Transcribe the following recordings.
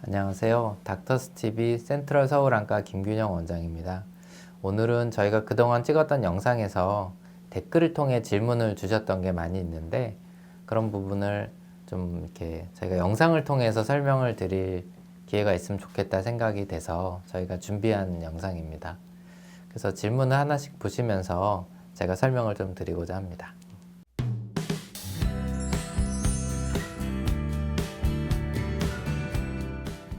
안녕하세요. 닥터스TV 센트럴 서울안과 김균영 원장입니다. 오늘은 저희가 그동안 찍었던 영상에서 댓글을 통해 질문을 주셨던 게 많이 있는데 그런 부분을 좀 이렇게 저희가 영상을 통해서 설명을 드릴 기회가 있으면 좋겠다 생각이 돼서 저희가 준비한 영상입니다. 그래서 질문을 하나씩 보시면서 제가 설명을 좀 드리고자 합니다.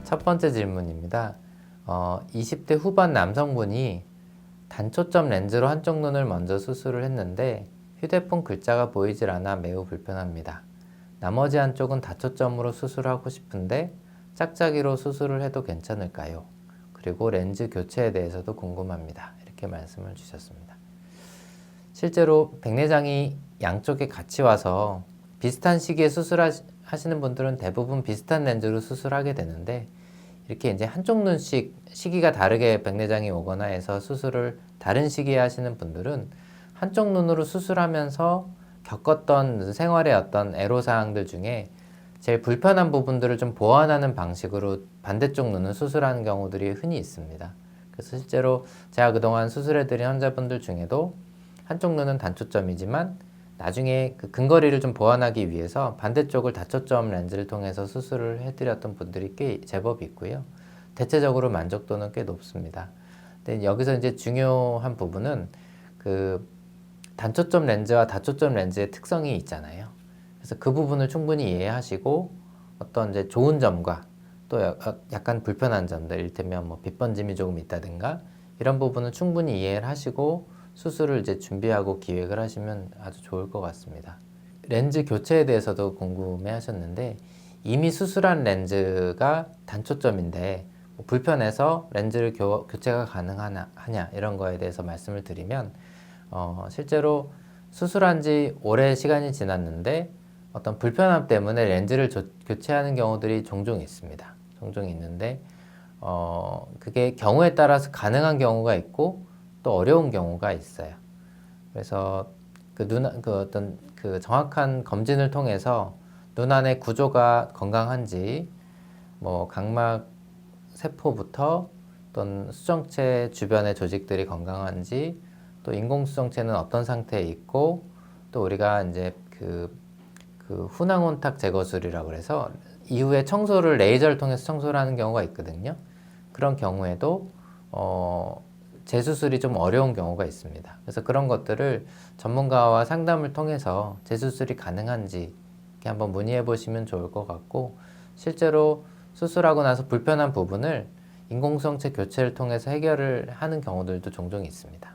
첫 번째 질문입니다. 20대 후반 남성분이 단초점 렌즈로 한쪽 눈을 먼저 수술을 했는데 휴대폰 글자가 보이질 않아 매우 불편합니다. 나머지 한쪽은 다초점으로 수술하고 싶은데 짝짝이로 수술을 해도 괜찮을까요? 그리고 렌즈 교체에 대해서도 궁금합니다. 이렇게 말씀을 주셨습니다. 실제로 백내장이 양쪽에 같이 와서 비슷한 시기에 수술하시는 분들은 대부분 비슷한 렌즈로 수술하게 되는데 이렇게 이제 한쪽 눈씩 시기가 다르게 백내장이 오거나 해서 수술을 다른 시기에 하시는 분들은 한쪽 눈으로 수술하면서 겪었던 생활의 어떤 애로사항들 중에 제일 불편한 부분들을 좀 보완하는 방식으로 반대쪽 눈을 수술하는 경우들이 흔히 있습니다. 그래서 실제로 제가 그동안 수술해드린 환자분들 중에도 한쪽 눈은 단초점이지만 나중에 그 근거리를 좀 보완하기 위해서 반대쪽을 다초점 렌즈를 통해서 수술을 해드렸던 분들이 꽤 제법 있고요. 대체적으로 만족도는 꽤 높습니다. 근데 여기서 이제 중요한 부분은 그 단초점 렌즈와 다초점 렌즈의 특성이 있잖아요. 그래서 그 부분을 충분히 이해하시고 어떤 이제 좋은 점과 또 약간 불편한 점들, 이를테면 뭐 빛 번짐이 조금 있다든가 이런 부분은 충분히 이해를 하시고 수술을 이제 준비하고 기획을 하시면 아주 좋을 것 같습니다. 렌즈 교체에 대해서도 궁금해 하셨는데 이미 수술한 렌즈가 단초점인데 뭐 불편해서 렌즈를 교체가 가능하냐 이런 거에 대해서 말씀을 드리면 실제로 수술한 지 오래 시간이 지났는데 어떤 불편함 때문에 렌즈를 교체하는 경우들이 종종 있습니다. 종종 있는데 그게 경우에 따라서 가능한 경우가 있고 또 어려운 경우가 있어요. 그래서 어떤 정확한 검진을 통해서 눈 안의 구조가 건강한지, 뭐 각막 세포부터 어떤 수정체 주변의 조직들이 건강한지, 또 인공수정체는 어떤 상태에 있고, 또 우리가 이제 그 훈항온탁 제거술이라고 그래서 이후에 청소를 레이저를 통해서 청소를 하는 경우가 있거든요. 그런 경우에도 재수술이 좀 어려운 경우가 있습니다. 그래서 그런 것들을 전문가와 상담을 통해서 재수술이 가능한지 이렇게 한번 문의해 보시면 좋을 것 같고, 실제로 수술하고 나서 불편한 부분을 인공수정체 교체를 통해서 해결을 하는 경우들도 종종 있습니다.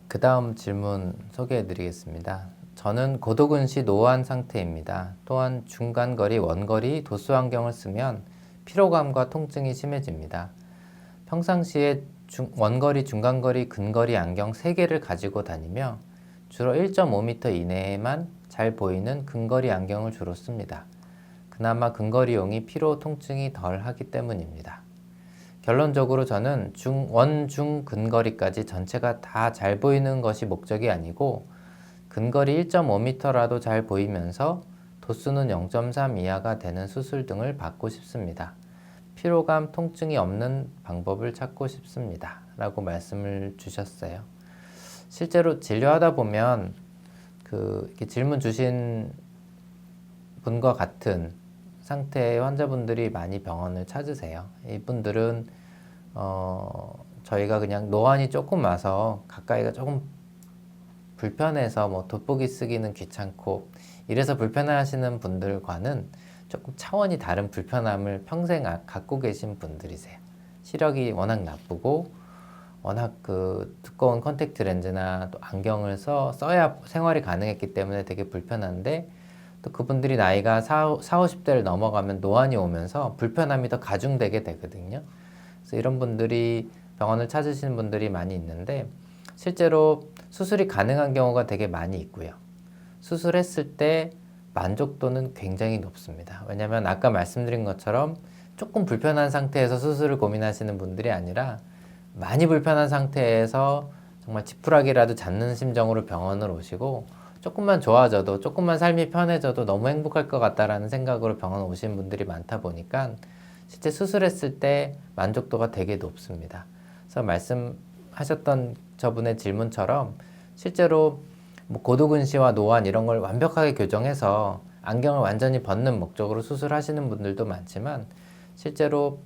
그 다음 질문 소개해 드리겠습니다. 저는 고도근시 노안 상태입니다. 또한 중간거리, 원거리, 도수 안경을 쓰면 피로감과 통증이 심해집니다. 평상시에 원거리, 중간거리, 근거리 안경 3개를 가지고 다니며 주로 1.5m 이내에만 잘 보이는 근거리 안경을 주로 씁니다. 그나마 근거리용이 피로, 통증이 덜 하기 때문입니다. 결론적으로 저는 원, 중, 근거리까지 전체가 다 잘 보이는 것이 목적이 아니고 근거리 1.5m라도 잘 보이면서 도수는 0.3 이하가 되는 수술 등을 받고 싶습니다. 피로감, 통증이 없는 방법을 찾고 싶습니다. 라고 말씀을 주셨어요. 실제로 진료하다 보면 이렇게 질문 주신 분과 같은 상태의 환자분들이 많이 병원을 찾으세요. 이분들은 저희가 그냥 노안이 조금 와서 가까이가 조금 불편해서 뭐 돋보기 쓰기는 귀찮고 이래서 불편해하시는 분들과는 조금 차원이 다른 불편함을 평생 갖고 계신 분들이세요. 시력이 워낙 나쁘고 워낙 두꺼운 컨택트 렌즈나 또 안경을 써야 생활이 가능했기 때문에 되게 불편한데 또 그분들이 나이가 50대를 넘어가면 노안이 오면서 불편함이 더 가중되게 되거든요. 그래서 이런 분들이 병원을 찾으시는 분들이 많이 있는데 실제로 수술이 가능한 경우가 되게 많이 있고요. 수술했을 때 만족도는 굉장히 높습니다. 왜냐하면 아까 말씀드린 것처럼 조금 불편한 상태에서 수술을 고민하시는 분들이 아니라 많이 불편한 상태에서 정말 지푸라기라도 잡는 심정으로 병원을 오시고 조금만 좋아져도 조금만 삶이 편해져도 너무 행복할 것 같다라는 생각으로 병원 오신 분들이 많다 보니까 실제 수술했을 때 만족도가 되게 높습니다. 그래서 말씀하셨던 저분의 질문처럼 실제로 뭐 고도근시와 노안 이런 걸 완벽하게 교정해서 안경을 완전히 벗는 목적으로 수술하시는 분들도 많지만 실제로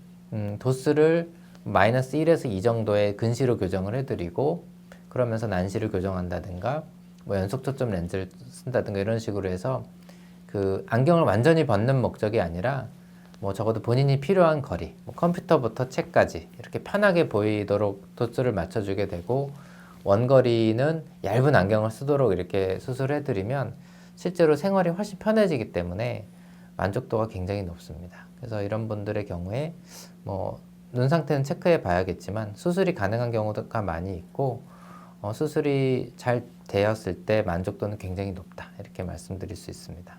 도수를 마이너스 1에서 2 정도의 근시로 교정을 해드리고 그러면서 난시를 교정한다든가 뭐 연속 초점 렌즈를 쓴다든가 이런 식으로 해서 그 안경을 완전히 벗는 목적이 아니라 뭐 적어도 본인이 필요한 거리, 뭐 컴퓨터부터 책까지 이렇게 편하게 보이도록 도수를 맞춰주게 되고 원거리는 얇은 안경을 쓰도록 이렇게 수술해드리면 실제로 생활이 훨씬 편해지기 때문에 만족도가 굉장히 높습니다. 그래서 이런 분들의 경우에 뭐 눈 상태는 체크해 봐야겠지만 수술이 가능한 경우가 많이 있고 수술이 잘 되었을 때 만족도는 굉장히 높다 이렇게 말씀드릴 수 있습니다.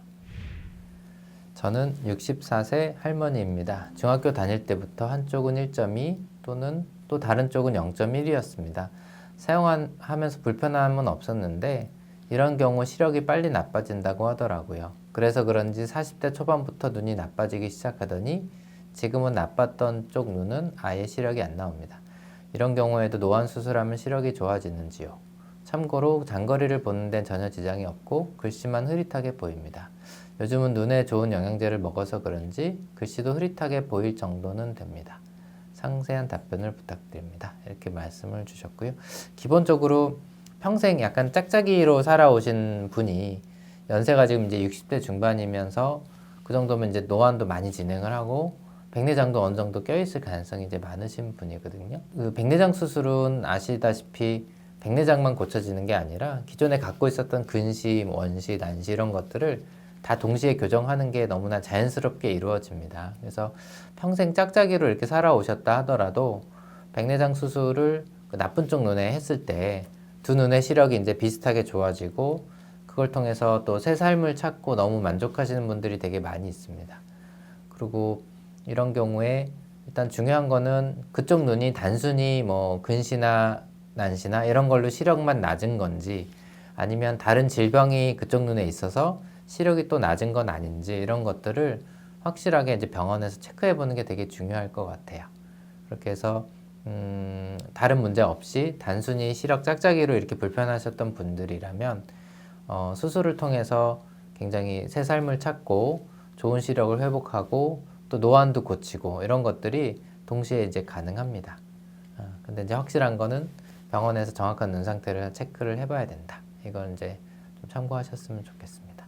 저는 64세 할머니입니다. 중학교 다닐 때부터 한쪽은 1.2 또는 또 다른 쪽은 0.1이었습니다. 사용하면서 불편함은 없었는데 이런 경우 시력이 빨리 나빠진다고 하더라고요. 그래서 그런지 40대 초반부터 눈이 나빠지기 시작하더니 지금은 나빴던 쪽 눈은 아예 시력이 안 나옵니다. 이런 경우에도 노안 수술하면 시력이 좋아지는지요? 참고로 장거리를 보는 데는 전혀 지장이 없고 글씨만 흐릿하게 보입니다. 요즘은 눈에 좋은 영양제를 먹어서 그런지 글씨도 흐릿하게 보일 정도는 됩니다. 상세한 답변을 부탁드립니다. 이렇게 말씀을 주셨고요. 기본적으로 평생 약간 짝짝이로 살아오신 분이 연세가 지금 이제 60대 중반이면서 그 정도면 이제 노안도 많이 진행을 하고 백내장도 어느 정도 껴있을 가능성이 이제 많으신 분이거든요. 그 백내장 수술은 아시다시피 백내장만 고쳐지는 게 아니라 기존에 갖고 있었던 근시, 원시, 난시 이런 것들을 다 동시에 교정하는 게 너무나 자연스럽게 이루어집니다. 그래서 평생 짝짝이로 이렇게 살아오셨다 하더라도 백내장 수술을 그 나쁜 쪽 눈에 했을 때 두 눈의 시력이 이제 비슷하게 좋아지고 그걸 통해서 또 새 삶을 찾고 너무 만족하시는 분들이 되게 많이 있습니다. 그리고 이런 경우에 일단 중요한 거는 그쪽 눈이 단순히 뭐 근시나 난시나 이런 걸로 시력만 낮은 건지 아니면 다른 질병이 그쪽 눈에 있어서 시력이 또 낮은 건 아닌지 이런 것들을 확실하게 이제 병원에서 체크해 보는 게 되게 중요할 것 같아요. 그렇게 해서 다른 문제 없이 단순히 시력 짝짝이로 이렇게 불편하셨던 분들이라면 수술을 통해서 굉장히 새 삶을 찾고 좋은 시력을 회복하고 또 노안도 고치고 이런 것들이 동시에 이제 가능합니다. 근데 이제 확실한 거는 병원에서 정확한 눈 상태를 체크를 해봐야 된다. 이걸 이제 좀 참고하셨으면 좋겠습니다.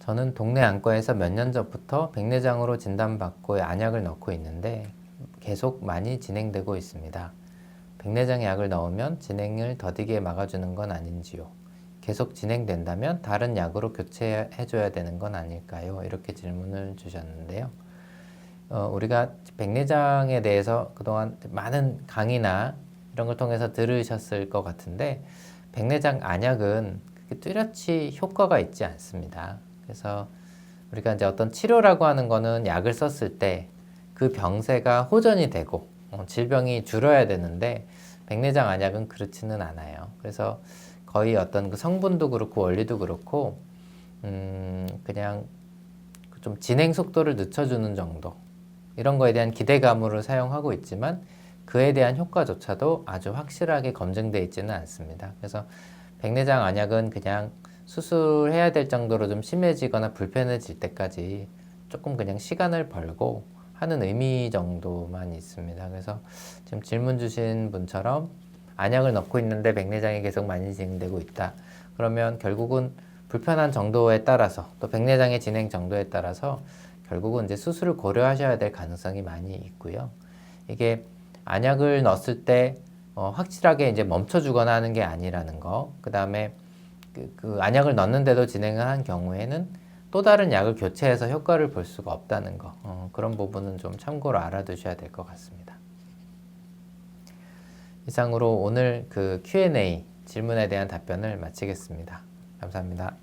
저는 동네 안과에서 몇 년 전부터 백내장으로 진단받고 안약을 넣고 있는데 계속 많이 진행되고 있습니다. 백내장 약을 넣으면 진행을 더디게 막아주는 건 아닌지요? 계속 진행된다면 다른 약으로 교체해줘야 되는 건 아닐까요? 이렇게 질문을 주셨는데요. 우리가 백내장에 대해서 그동안 많은 강의나 이런 걸 통해서 들으셨을 것 같은데 백내장 안약은 그렇게 뚜렷이 효과가 있지 않습니다. 그래서 우리가 이제 어떤 치료라고 하는 거는 약을 썼을 때 그 병세가 호전이 되고 질병이 줄어야 되는데 백내장 안약은 그렇지는 않아요. 그래서 거의 어떤 그 성분도 그렇고 원리도 그렇고 그냥 좀 진행 속도를 늦춰주는 정도 이런 거에 대한 기대감으로 사용하고 있지만 그에 대한 효과조차도 아주 확실하게 검증되어 있지는 않습니다. 그래서 백내장 안약은 그냥 수술해야 될 정도로 좀 심해지거나 불편해질 때까지 조금 그냥 시간을 벌고 하는 의미 정도만 있습니다. 그래서 지금 질문 주신 분처럼 안약을 넣고 있는데 백내장이 계속 많이 진행되고 있다. 그러면 결국은 불편한 정도에 따라서 또 백내장의 진행 정도에 따라서 결국은 이제 수술을 고려하셔야 될 가능성이 많이 있고요. 이게 안약을 넣었을 때 확실하게 이제 멈춰주거나 하는 게 아니라는 거. 그 다음에 그 안약을 넣는데도 진행을 한 경우에는 또 다른 약을 교체해서 효과를 볼 수가 없다는 거. 그런 부분은 좀 참고로 알아두셔야 될 것 같습니다. 이상으로 오늘 그 Q&A 질문에 대한 답변을 마치겠습니다. 감사합니다.